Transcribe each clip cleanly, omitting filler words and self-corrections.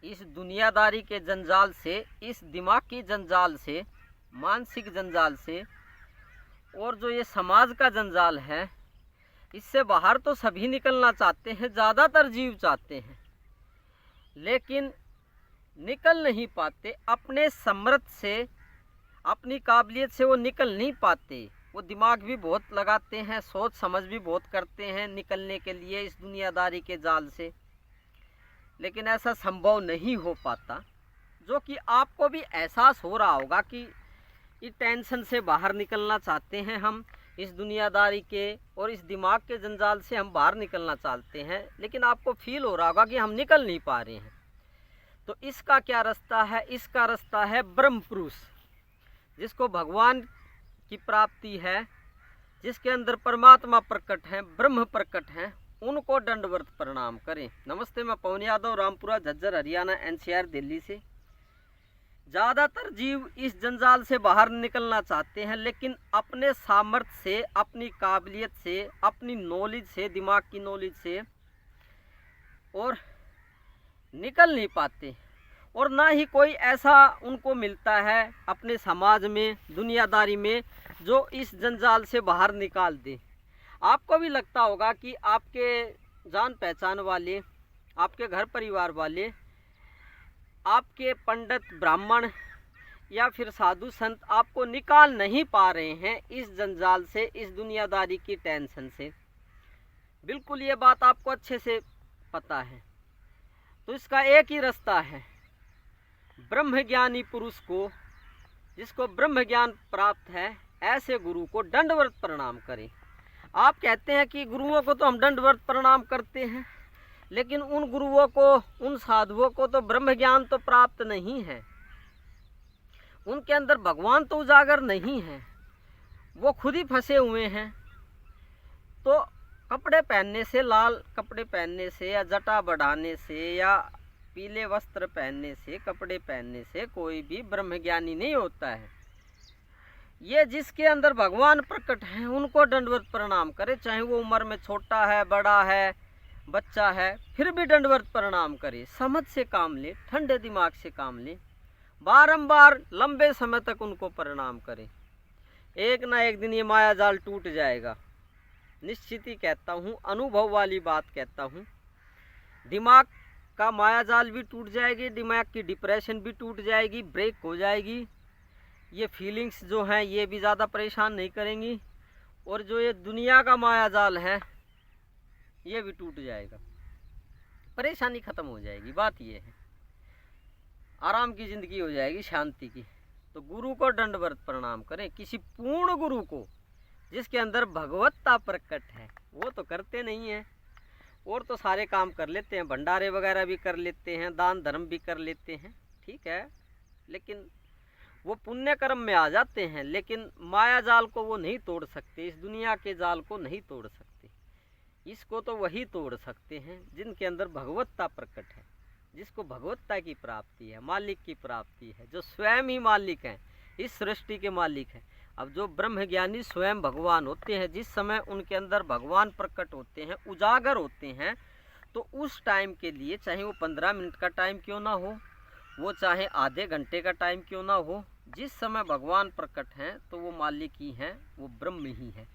इस दुनियादारी के जंजाल से, इस दिमाग की जंजाल से, मानसिक जंजाल से, और जो ये समाज का जंजाल है, इससे बाहर तो सभी निकलना चाहते हैं, ज़्यादातर जीव चाहते हैं, लेकिन निकल नहीं पाते। अपने समर्थ से, अपनी काबिलियत से वो निकल नहीं पाते। वो दिमाग भी बहुत लगाते हैं, सोच समझ भी बहुत करते हैं निकलने के लिए इस दुनियादारी के जाल से, लेकिन ऐसा संभव नहीं हो पाता। जो कि आपको भी एहसास हो रहा होगा कि इस टेंशन से बाहर निकलना चाहते हैं हम, इस दुनियादारी के और इस दिमाग के जंजाल से हम बाहर निकलना चाहते हैं, लेकिन आपको फील हो रहा होगा कि हम निकल नहीं पा रहे हैं। तो इसका क्या रास्ता है? इसका रास्ता है ब्रह्म पुरुष, जिसको भगवान की प्राप्ति है, जिसके अंदर परमात्मा प्रकट है, ब्रह्म प्रकट है, उनको दंडवत प्रणाम करें। नमस्ते, मैं पवन यादव, रामपुरा, झज्जर, हरियाणा, एनसीआर, दिल्ली से। ज़्यादातर जीव इस जंजाल से बाहर निकलना चाहते हैं, लेकिन अपने सामर्थ्य से, अपनी काबिलियत से, अपनी नॉलेज से, दिमाग की नॉलेज से और निकल नहीं पाते। और ना ही कोई ऐसा उनको मिलता है अपने समाज में, दुनियादारी में, जो इस जंजाल से बाहर निकाल दे। आपको भी लगता होगा कि आपके जान पहचान वाले, आपके घर परिवार वाले, आपके पंडित ब्राह्मण या फिर साधु संत आपको निकाल नहीं पा रहे हैं इस जंजाल से, इस दुनियादारी की टेंशन से। बिल्कुल ये बात आपको अच्छे से पता है। तो इसका एक ही रास्ता है, ब्रह्मज्ञानी पुरुष को, जिसको ब्रह्म ज्ञान प्राप्त है, ऐसे गुरु को दंडवत प्रणाम करें। आप कहते हैं कि गुरुओं को तो हम दंडवत प्रणाम करते हैं, लेकिन उन गुरुओं को, उन साधुओं को तो ब्रह्म ज्ञान तो प्राप्त नहीं है, उनके अंदर भगवान तो उजागर नहीं है, वो खुद ही फंसे हुए हैं। तो कपड़े पहनने से, लाल कपड़े पहनने से या जटा बढ़ाने से या पीले वस्त्र पहनने से, कपड़े पहनने से कोई भी ब्रह्मज्ञानी नहीं होता है। ये जिसके अंदर भगवान प्रकट हैं उनको दंडवत प्रणाम करे, चाहे वो उम्र में छोटा है, बड़ा है, बच्चा है, फिर भी दंडवत प्रणाम करे। समझ से काम ले, ठंडे दिमाग से काम ले, बारंबार लंबे समय तक उनको प्रणाम करें। एक ना एक दिन ये माया जाल टूट जाएगा, निश्चित ही कहता हूँ, अनुभव वाली बात कहता हूँ। दिमाग का माया जाल भी टूट जाएगी, दिमाग की डिप्रेशन भी टूट जाएगी, ब्रेक हो जाएगी। ये फीलिंग्स जो हैं ये भी ज़्यादा परेशान नहीं करेंगी, और जो ये दुनिया का माया जाल है ये भी टूट जाएगा, परेशानी ख़त्म हो जाएगी। बात ये है, आराम की ज़िंदगी हो जाएगी, शांति की। तो गुरु को दंडवत प्रणाम करें, किसी पूर्ण गुरु को, जिसके अंदर भगवत्ता प्रकट है। वो तो करते नहीं हैं, और तो सारे काम कर लेते हैं, भंडारे वगैरह भी कर लेते हैं, दान धर्म भी कर लेते हैं, ठीक है, लेकिन वो पुण्य कर्म में आ जाते हैं, लेकिन माया जाल को वो नहीं तोड़ सकते, इस दुनिया के जाल को नहीं तोड़ सकते। इसको तो वही तोड़ सकते हैं जिनके अंदर भगवत्ता प्रकट है, जिसको भगवत्ता की प्राप्ति है, मालिक की प्राप्ति है, जो स्वयं ही मालिक हैं, इस सृष्टि के मालिक हैं। अब जो ब्रह्मज्ञानी स्वयं भगवान होते हैं, जिस समय उनके अंदर भगवान प्रकट होते हैं, उजागर होते हैं, तो उस टाइम के लिए, चाहे वो 15 मिनट का टाइम क्यों ना हो, वो चाहे आधे घंटे का टाइम क्यों ना हो, जिस समय भगवान प्रकट हैं तो वो मालिक ही हैं, वो ब्रह्म ही है।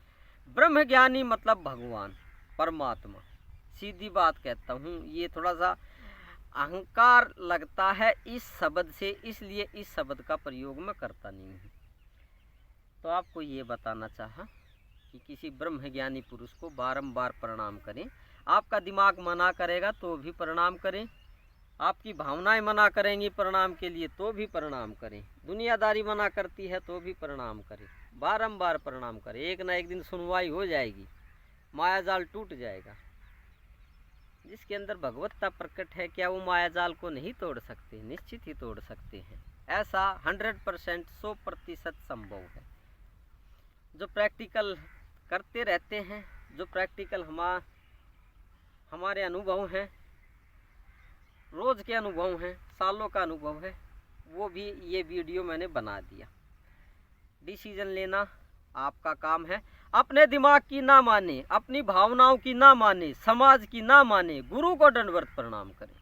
ब्रह्मज्ञानी मतलब भगवान, परमात्मा। सीधी बात कहता हूँ, ये थोड़ा सा अहंकार लगता है इस शब्द से, इसलिए इस शब्द का प्रयोग मैं करता नहीं हूँ। तो आपको ये बताना चाहा कि किसी ब्रह्मज्ञानी पुरुष को बारंबार प्रणाम करें। आपका दिमाग मना करेगा तो भी प्रणाम करें, आपकी भावनाएं मना करेंगी प्रणाम के लिए तो भी प्रणाम करें, दुनियादारी मना करती है तो भी प्रणाम करें, बारंबार प्रणाम करें। एक ना एक दिन सुनवाई हो जाएगी, माया जाल टूट जाएगा। जिसके अंदर भगवत्ता प्रकट है, क्या वो माया जाल को नहीं तोड़ सकते? निश्चित ही तोड़ सकते हैं। ऐसा 100%, 100% संभव है। जो प्रैक्टिकल करते रहते हैं, जो प्रैक्टिकल हमारे अनुभव हैं, रोज़ के अनुभव हैं, सालों का अनुभव है, वो भी ये वीडियो मैंने बना दिया। डिसीजन लेना आपका काम है। अपने दिमाग की ना माने, अपनी भावनाओं की ना माने, समाज की ना माने, गुरु को दंडवत प्रणाम करें।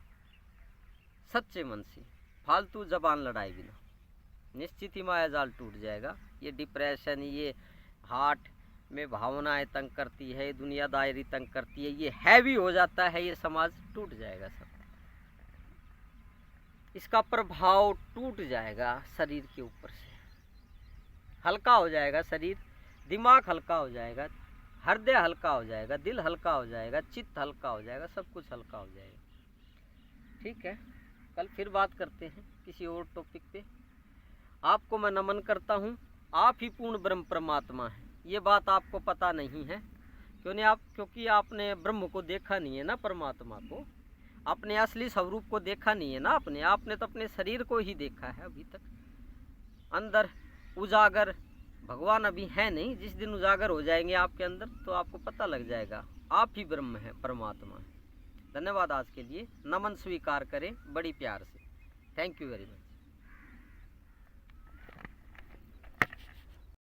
सच्चे मन से, फालतू जबान लड़ाए बिना, निश्चित ही माया जाल टूट जाएगा। ये डिप्रेशन, ये हार्ट में भावनाएं तंग करती है, दुनियादारी तंग करती है, ये हैवी हो जाता है, ये समाज टूट जाएगा सब। इसका प्रभाव टूट जाएगा शरीर के ऊपर से, हल्का हो जाएगा शरीर, दिमाग हल्का हो जाएगा, हृदय हल्का हो जाएगा, दिल हल्का हो जाएगा, चित्त हल्का हो जाएगा, सब कुछ हल्का हो जाएगा। ठीक है, कल फिर बात करते हैं किसी और टॉपिक पे। आपको मैं नमन करता हूँ। आप ही पूर्ण ब्रह्म परमात्मा है, ये बात आपको पता नहीं है। क्योंकि आपने ब्रह्म को देखा नहीं है ना, परमात्मा को, अपने असली स्वरूप को देखा नहीं है ना आपने तो अपने शरीर को ही देखा है अभी तक। अंदर उजागर भगवान अभी है नहीं, जिस दिन उजागर हो जाएंगे आपके अंदर तो आपको पता लग जाएगा आप ही ब्रह्म है, परमात्मा है। धन्यवाद। आज के लिए नमन स्वीकार करें बड़ी प्यार से। Thank you very much.